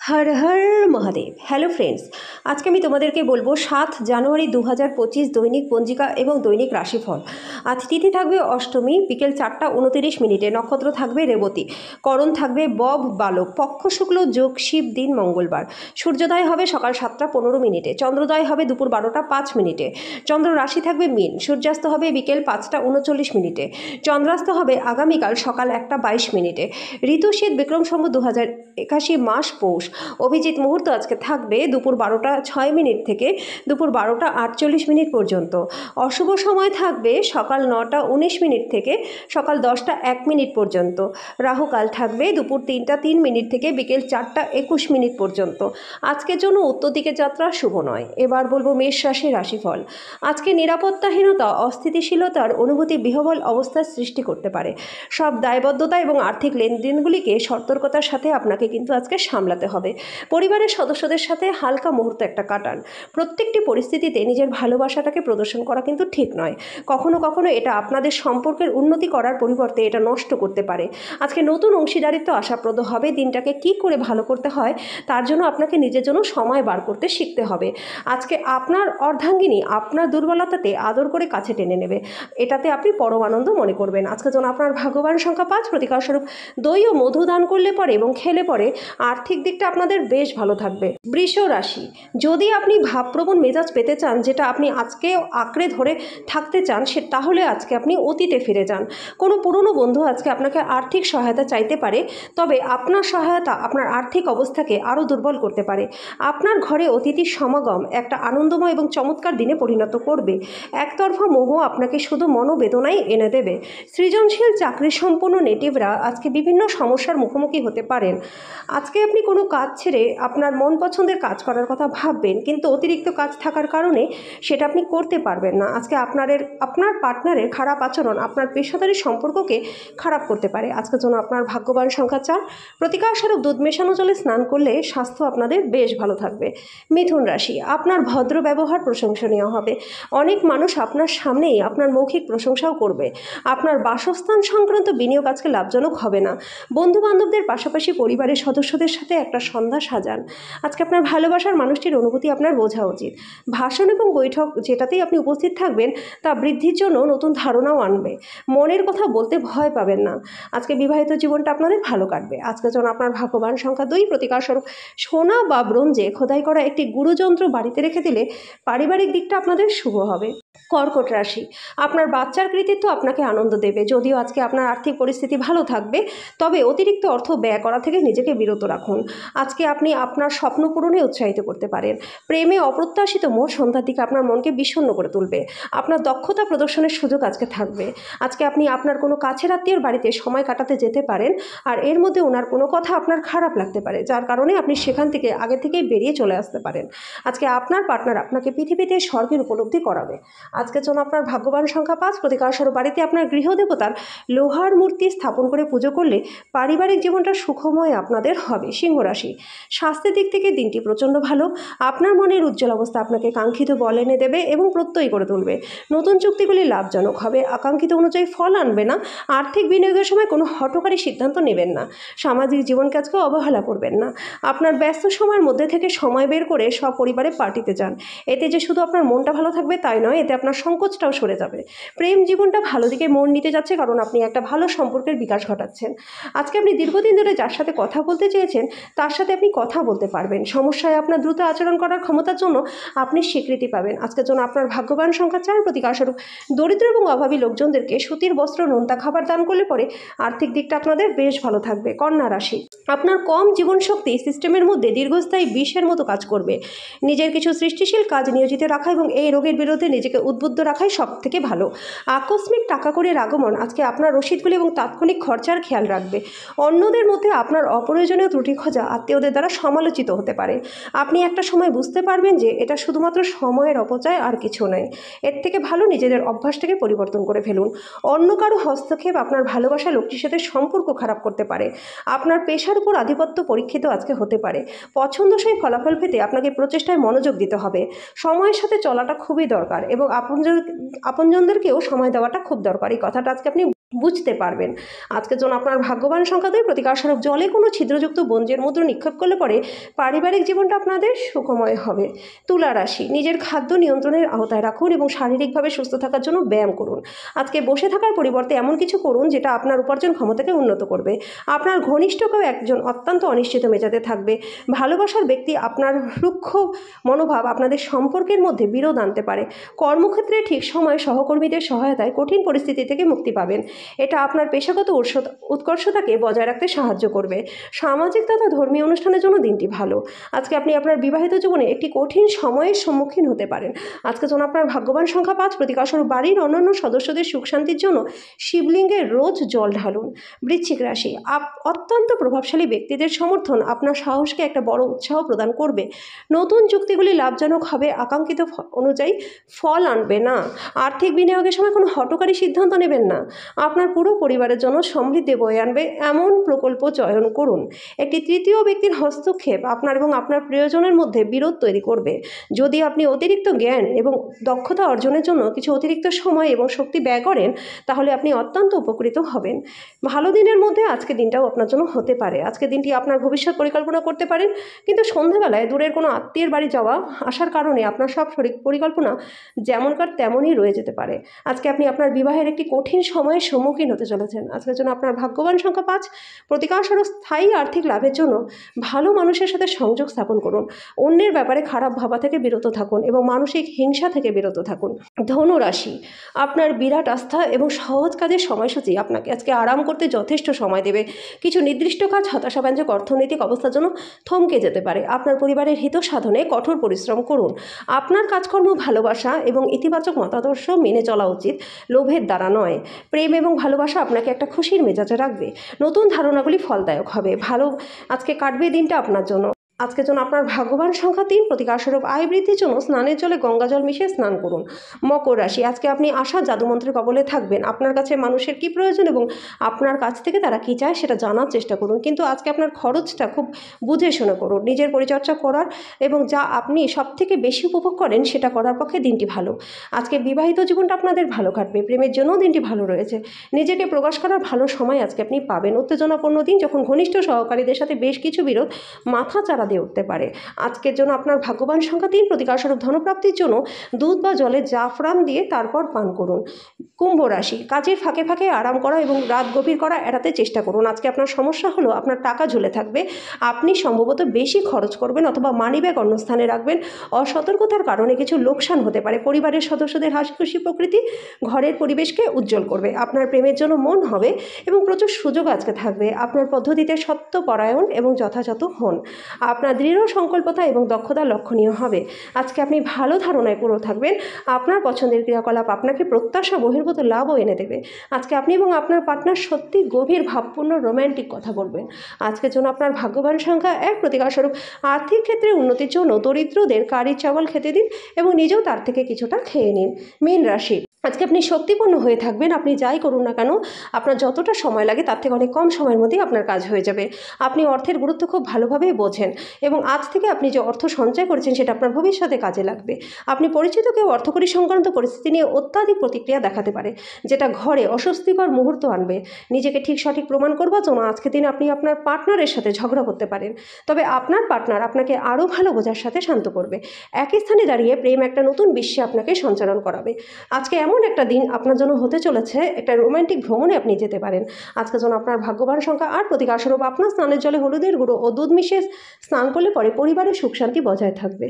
Har Har Mahadev. Hello friends, আজকে আমি তোমাদেরকে বলবো 7 জানুয়ারি 2025 দৈনিক পঞ্জিকা এবং দৈনিক রাশিফল। আজ তিথি থাকবে অষ্টমী, বিকেল 4:29, নক্ষত্র থাকবে রেবতী, করণ থাকবে বব বালক, পক্ষ শুক্ল, যোগ শিব, দিন মঙ্গলবার। সূর্যোদয় হবে সকাল 7:15, চন্দ্রোদয় হবে দুপুর 12:05, চন্দ্র রাশি থাকবে মীন, সূর্যাস্ত হবে বিকেল 5:39, চন্দ্রাস্ত হবে আগামীকাল সকাল 1:22। ঋতু শীত, বিক্রম সম্বত 2081, মাস পৌষ। অভিজিৎ মুহূর্ত আজকে থাকবে দুপুর 12:06 থেকে দুপুর 12:48 পর্যন্ত। অশুভ সময় থাকবে সকাল 9:19 থেকে সকাল 10:01 পর্যন্ত। রাহুকাল থাকবে দুপুর 3:03 থেকে বিকেল 4:21 পর্যন্ত। আজকের জন্য উত্তর দিকে যাত্রা শুভ নয়। এবার বলবো মেষ রাশির রাশিফল। আজকে নিরাপত্তাহীনতা, অস্থিতিশীলতার অনুভূতি বিহ্বল অবস্থার সৃষ্টি করতে পারে। সব দায়বদ্ধতা এবং আর্থিক লেনদেনগুলিকে সতর্কতার সাথে আপনাকে কিন্তু আজকে সামলাতে হবে। পরিবারের সদস্যদের সাথে হালকা মুহূর্ত একটা কাটান। প্রত্যেকটি পরিস্থিতিতে নিজের ভালোবাসাটাকে প্রদর্শন করা কিন্তু ঠিক নয়। কখনো কখনো এটা আপনাদের সম্পর্কের উন্নতি করার পরিবর্তে এটা নষ্ট করতে পারে। আজকে নতুন অংশীদারিত্ব আশাপ্রদ হবে। দিনটাকে কি করে ভালো করতে হয় তার জন্য আপনাকে নিজের জন্য সময় বার করতে শিখতে হবে। আজকে আপনার অর্ধাঙ্গিনী আপনার দুর্বলতাতে আদর করে কাছে টেনে নেবে। এটাতে আপনি পরম আনন্দ মনে করবেন। আজকে যেন আপনার ভাগ্যবান সংখ্যা 5, প্রতিকার স্বরূপ দই ও মধু দান করলে পরে এবং খেলে পরে আর্থিক দিকটা আপনাদের বেশ ভালো থাকবে। বৃষ রাশি, যদি আপনি ভাবপ্রবণ মেজাজ পেতে চান, যেটা আপনি আজকে আঁকড়ে ধরে থাকতে চান, তাহলে আজকে আপনি অতীতে ফিরে যান। কোনো পুরনো বন্ধু আজকে আপনাকে আর্থিক সহায়তা চাইতে পারে, তবে আপনার সহায়তা আপনার আর্থিক অবস্থাকে আরও দুর্বল করতে পারে। আপনার ঘরে অতিথির সমাগম একটা আনন্দময় এবং চমৎকার দিনে পরিণত করবে। একতরফা মোহ আপনাকে শুধু মনোবেদনাই এনে দেবে। সৃজনশীল চাকরি সম্পন্ন নেটিভরা আজকে বিভিন্ন সমস্যার মুখোমুখি হতে পারেন। আজকে আপনি কোনো কাজ ছেড়ে আপনার মন পছন্দের কাজ করার কথা ভাববেন, কিন্তু অতিরিক্ত কাজ থাকার কারণে সেটা আপনি করতে পারবেন না। আজকে আপনার পার্টনারের খারাপ আচরণ আপনার পেশাদারি সম্পর্ককে খারাপ করতে পারে। আজকের জন্য আপনার ভাগ্যবান সংখ্যা 4, প্রতিকার স্বরূপ দুধ মেশানো জলে স্নান করলে স্বাস্থ্য আপনাদের বেশ ভালো থাকবে। মিথুন রাশি, আপনার ভদ্র ব্যবহার প্রশংসনীয় হবে। অনেক মানুষ আপনার সামনেই আপনার মৌখিক প্রশংসাও করবে। আপনার বাসস্থান সংক্রান্ত বিনিয়োগ আজকে লাভজনক হবে না। বন্ধু বান্ধবদের পাশাপাশি পরিবারের সদস্যদের সাথে একটা সন্ধ্যা সাজান। আজকে আপনার ভালোবাসার মানুষটির অনুভূতি আপনার বোঝা উচিত। ভাষণ এবং বৈঠক যেটাতেই আপনি উপস্থিত থাকবেন তা বৃদ্ধির জন্য নতুন ধারণাও আনবে। মনের কথা বলতে ভয় পাবেন না। আজকে বিবাহিত জীবনটা আপনাদের ভালো কাটবে। আজকে যেন আপনার ভাগ্যবান সংখ্যা 2, প্রতিকার স্বরূপ সোনা বা ব্রোঞ্জে খোদাই করা একটি গুরুযন্ত্র বাড়িতে রেখে দিলে পারিবারিক দিকটা আপনাদের শুভ হবে। কর্কট রাশি, আপনার বাচ্চার কৃতিত্ব আপনাকে আনন্দ দেবে। যদিও আজকে আপনার আর্থিক পরিস্থিতি ভালো থাকবে, তবে অতিরিক্ত অর্থ ব্যয় করা থেকে নিজেকে বিরত রাখুন। আজকে আপনি আপনার স্বপ্ন পূরণে উৎসাহিত করতে পারেন। প্রেমে অপ্রত্যাশিত মোড় সন্ধ্যার দিকে আপনার মনকে বিষণ্ণ করে তুলবে। আপনার দক্ষতা প্রদর্শনের সুযোগ আজকে থাকবে। আজকে আপনি আপনার কোনো কাছের আত্মীয়র বাড়িতে সময় কাটাতে যেতে পারেন, আর এর মধ্যে ওনার কোনো কথা আপনার খারাপ লাগতে পারে, যার কারণে আপনি সেখান থেকে আগে থেকেই বেরিয়ে চলে আসতে পারেন। আজকে আপনার পার্টনার আপনাকে পৃথিবীতে স্বর্গের উপলব্ধি করাবে। আজকের জন্য আপনার ভাগ্যবান সংখ্যা 5, প্রতিকার স্বরূপ বাড়িতে আপনার গৃহদেবতার লোহার মূর্তি স্থাপন করে পুজো করলে পারিবারিক জীবনটা সুখময় আপনাদের হবে। সিংহ রাশি, স্বাস্থ্যের দিক থেকে দিনটি প্রচণ্ড ভালো। আপনার মনের উজ্জ্বল অবস্থা আপনাকে কাঙ্ক্ষিত বল এনে দেবে এবং প্রত্যয়ী করে তুলবে। নতুন চুক্তিগুলি লাভজনক হবে, আকাঙ্ক্ষিত অনুযায়ী ফল আনবে না। আর্থিক বিনিয়োগের সময় কোনো হঠকারী সিদ্ধান্ত নেবেন না। সামাজিক জীবন কাজকে অবহেলা করবেন না। আপনার ব্যস্ত সময়ের মধ্যে থেকে সময় বের করে সপরিবারে পার্টিতে যান। এতে যে শুধু আপনার মনটা ভালো থাকবে তাই নয়, এতে আপনার সংকোচটাও সরে যাবে। প্রেম জীবনটা ভালো দিকে মন নিতে যাচ্ছে, কারণ আপনি একটা ভালো সম্পর্কের বিকাশ ঘটাচ্ছেন। আজকে আপনি দীর্ঘদিন ধরে যার সাথে কথা বলতে চেয়েছেন তার সাথে আপনি কথা বলতে পারবেন। সমস্যায় আপনার দ্রুত আচরণ করার ক্ষমতার জন্য আপনি স্বীকৃতি পাবেন। আজকের জন্য আপনার ভাগ্যবান সংখ্যা 4, প্রতিকার স্বরূপ দরিদ্র এবং অভাবী লোকজনদেরকে সুতির বস্ত্র, নোনতা খাবার দান করলে পরে আর্থিক দিকটা আপনাদের বেশ ভালো থাকবে। কন্যা রাশি, আপনার কম জীবনশক্তি সিস্টেমের মধ্যে দীর্ঘস্থায়ী বিষের মতো কাজ করবে। নিজের কিছু সৃষ্টিশীল কাজ নিয়োজিত রাখা এবং এই রোগের বিরুদ্ধে নিজেকে উদ্বুদ্ধ রাখাই সব থেকে ভালো। আকস্মিক টাকা কড়ির আগমন আজকে আপনার রসিদগুলি এবং তাৎক্ষণিক খরচার খেয়াল রাখবে। অন্যদের মধ্যে আপনার অপ্রয়োজনীয় ত্রুটি খোঁজা আত্মীয়দের দ্বারা সমালোচিত হতে পারে। আপনি একটা সময় বুঝতে পারবেন যে এটা শুধুমাত্র সময়ের অপচয়, আর কিছু নয়। এর থেকে ভালো নিজেদের অভ্যাসটাকে পরিবর্তন করে ফেলুন। অন্য কারো হস্তক্ষেপ আপনার ভালোবাসা লোকটির সাথে সম্পর্ক খারাপ করতে পারে। আপনার পেশার উপর আধিপত্য পরীক্ষিত আজকে হতে পারে। পছন্দসই ফলাফল পেতে আপনাকে প্রচেষ্টায় মনোযোগ দিতে হবে। সময়ের সাথে চলাটা খুবই দরকার এবং আপনজনদেরকেও সময় দেওয়াটা খুব দরকার। এই কথাটা আজকে আপনি বুঝতে পারবেন। আজকের জন্য আপনার ভাগ্যবান সংখ্যা 2, প্রতিকারস্বরূপ জলে কোনো ছিদ্রযুক্ত বঞ্জের মুদ্রা নিক্ষেপ করলে পরে পারিবারিক জীবনটা আপনাদের সুখময় হবে। তুলা রাশি, নিজের খাদ্য নিয়ন্ত্রণের আওতায় রাখুন এবং শারীরিকভাবে সুস্থ থাকার জন্য ব্যায়াম করুন। আজকে বসে থাকার পরিবর্তে এমন কিছু করুন যেটা আপনার উপার্জন ক্ষমতাকে উন্নত করবে। আপনার ঘনিষ্ঠ কেউ একজন অত্যন্ত অনিশ্চিত মেজাজে থাকবে। ভালোবাসার ব্যক্তি আপনার রুক্ষ মনোভাব আপনাদের সম্পর্কের মধ্যে বিরোধ আনতে পারে। কর্মক্ষেত্রে ঠিক সময়ে সহকর্মীদের সহায়তায় কঠিন পরিস্থিতি থেকে মুক্তি পাবেন। এটা আপনার পেশাগত উৎকর্ষতাকে বজায় রাখতে সাহায্য করবে। সামাজিক তথা ধর্মীয় অনুষ্ঠানের জন্য দিনটি ভালো। আজকে আপনি আপনার বিবাহিত জীবনে একটি কঠিন সময়ের সম্মুখীন হতে পারেন। আজকে যেন আপনার ভাগ্যবান সংখ্যা 5, প্রতিকারস্বরূপ বাড়ির অন্যান্য সদস্যদের সুখ শান্তির জন্য শিবলিঙ্গে রোজ জল ঢালুন। বৃশ্চিক রাশি, অত্যন্ত প্রভাবশালী ব্যক্তিদের সমর্থন আপনার সাহসকে একটা বড় উৎসাহ প্রদান করবে। নতুন চুক্তিগুলি লাভজনক হবে, আকাঙ্ক্ষিত অনুযায়ী ফল আনবে না। আর্থিক বিনিয়োগের সময় কোনো হঠকারী সিদ্ধান্ত নেবেন না। আপনার পুরো পরিবারের জন্য সমৃদ্ধি বয়ে আনবে এমন প্রকল্প চয়ন করুন। একটি তৃতীয় ব্যক্তির হস্তক্ষেপ আপনার এবং আপনার প্রিয়জনের মধ্যে বিরোধ তৈরি করবে। যদি আপনি অতিরিক্ত জ্ঞান এবং দক্ষতা অর্জনের জন্য কিছু অতিরিক্ত সময় এবং শক্তি ব্যয় করেন, তাহলে আপনি অত্যন্ত উপকৃত হবেন। ভালো দিনের মধ্যে আজকে দিনটাও আপনার জন্য হতে পারে। আজকে দিনটি আপনার ভবিষ্যৎ পরিকল্পনা করতে পারেন, কিন্তু সন্ধ্যাবেলায় দূরের কোনো আত্মীয়ের বাড়ি যাওয়া আসার কারণে আপনার সব পরিকল্পনা যেমনকার তেমনই রয়ে যেতে পারে। আজকে আপনি আপনার বিবাহের একটি কঠিন সময়ের সম্মুখীন হতে চলেছেন। আজকের জন্য আপনার ভাগ্যবান সংখ্যা 5, প্রতিকারস্বরূপ স্থায়ী আর্থিক লাভের জন্য ভালো মানুষের সাথে সংযোগ স্থাপন করুন। অন্যের ব্যাপারে খারাপ ভাবা থেকে বিরত থাকুন এবং মানসিক হিংসা থেকে বিরত থাকুন। ধনু রাশি, আপনার বিরাট আস্থা এবং সহজ কাজের সময়সূচি আপনাকে আজকে আরাম করতে যথেষ্ট সময় দেবে। কিছু নির্দিষ্ট কাজ হতাশাব্যঞ্জক অর্থনৈতিক অবস্থার জন্য থমকে যেতে পারে। আপনার পরিবারের হিত সাধনে কঠোর পরিশ্রম করুন। আপনার কাজকর্ম ভালোবাসা এবং ইতিবাচক মতাদর্শ মেনে চলা উচিত, লোভের দ্বারা নয়। প্রেম এবং ভালোবাসা আপনাকে একটা খুশির মেজাজে রাখবে। নতুন ধারণাগুলি ফলদায়ক হবে। ভালো আজকে কাটবে দিনটা আপনার জন্য। আজকের জন্য আপনার ভাগ্যবান সংখ্যা 3, প্রতিকারস্বরূপ আয় বৃদ্ধির জন্য স্নানের জলে গঙ্গা জল মিশিয়ে স্নান করুন। মকর রাশি, আজকে আপনি আশা জাদুমন্ত্রের কবলে থাকবেন। আপনার কাছে মানুষের কী প্রয়োজন এবং আপনার কাছ থেকে তারা কী চায় সেটা জানার চেষ্টা করুন, কিন্তু আজকে আপনার খরচটা খুব বুঝে শুনে করুন। নিজের পরিচর্যা করার এবং যা আপনি সবথেকে বেশি উপভোগ করেন সেটা করার পক্ষে দিনটি ভালো। আজকে বিবাহিত জীবনটা আপনাদের ভালো কাটবে। প্রেমের জন্যও দিনটি ভালো রয়েছে। নিজেকে প্রকাশ করার ভালো সময় আজকে আপনি পাবেন। উত্তেজনাপূর্ণ দিন, যখন ঘনিষ্ঠ সহকারীদের সাথে বেশ কিছু বিরোধ মাথা চারা দিয়ে উঠতে পারে। আজকের জন্য আপনার ভাগ্যবান সংখ্যা 3, প্রতিকারস্বরূপ ধনপ্রাপ্তির জন্য দুধ বা জলে জাফরান দিয়ে তারপর পান করুন। কুম্ভ রাশি, কাজের ফাঁকে ফাঁকে আরাম করা এবং রাত গভীর করা এড়াতে চেষ্টা করুন। আজকে আপনার সমস্যা হলো আপনার টাকা ঝুলে থাকবে। আপনি সম্ভবত বেশি খরচ করবেন অথবা মানিব্যাগ অন্য স্থানে রাখবেন। অসতর্কতার কারণে কিছু লোকসান হতে পারে। পরিবারের সদস্যদের হাসিখুশি প্রকৃতি ঘরের পরিবেশকে উজ্জ্বল করবে। আপনার প্রেমের জন্য মন হবে এবং প্রচুর সুযোগ আজকে থাকবে। আপনার পদ্ধতিতে সত্যপরায়ণ এবং যথাযথ হন। আপনার দৃঢ় সংকল্পতা এবং দক্ষতা লক্ষণীয় হবে। আজকে আপনি ভালো ধারণায় পুরো থাকবেন। আপনার পছন্দের ক্রিয়াকলাপ আপনাকে প্রত্যাশা বহির্ভূত লাভও এনে দেবে। আজকে আপনি এবং আপনার পার্টনার সত্যি গভীর ভাবপূর্ণ রোম্যান্টিক কথা বলবেন। আজকের জন্য আপনার ভাগ্যবান সংখ্যা 1, প্রতিকারস্বরূপ আর্থিক ক্ষেত্রে উন্নতির জন্য দরিদ্রদের কারি চাওয়াল খেতে দিন এবং নিজেও তার থেকে কিছুটা খেয়ে নিন। মীন রাশি, আজকে আপনি শক্তিপূর্ণ হয়ে থাকবেন। আপনি যাই করুন না কেন, আপনার যতটা সময় লাগে তার থেকে অনেক কম সময়ের মধ্যেই আপনার কাজ হয়ে যাবে। আপনি অর্থের গুরুত্ব খুব ভালোভাবেই বোঝেন এবং আজ থেকে আপনি যে অর্থ সঞ্চয় করেছেন সেটা আপনার ভবিষ্যতে কাজে লাগবে। আপনি পরিচিত কেউ অর্থকরী সংক্রান্ত পরিস্থিতি নিয়ে অত্যাধিক প্রতিক্রিয়া দেখাতে পারে, যেটা ঘরে অস্বস্তিকর মুহূর্ত আনবে। নিজেকে ঠিক সঠিক প্রমাণ করবার জন্য আজকে দিন আপনি আপনার পার্টনারের সাথে ঝগড়া করতে পারেন, তবে আপনার পার্টনার আপনাকে আরও ভালো বোঝার সাথে শান্ত করবে। একই স্থানে দাঁড়িয়ে প্রেম একটা নতুন বিশ্বে আপনাকে সঞ্চালন করাবে। আজকে এমন একটা দিন আপনার জন্য হতে চলেছে, একটা রোমান্টিক ভ্রমণে আপনি যেতে পারেন। আজকের জন্য আপনার ভাগ্যবান সংখ্যা 8, প্রতিকারস্বরূপ আপনার স্নানের জলে হলুদের গুঁড়ো ও দুধ মিশিয়ে স্নান করলে পরে পরিবারের সুখ শান্তি বজায় থাকবে।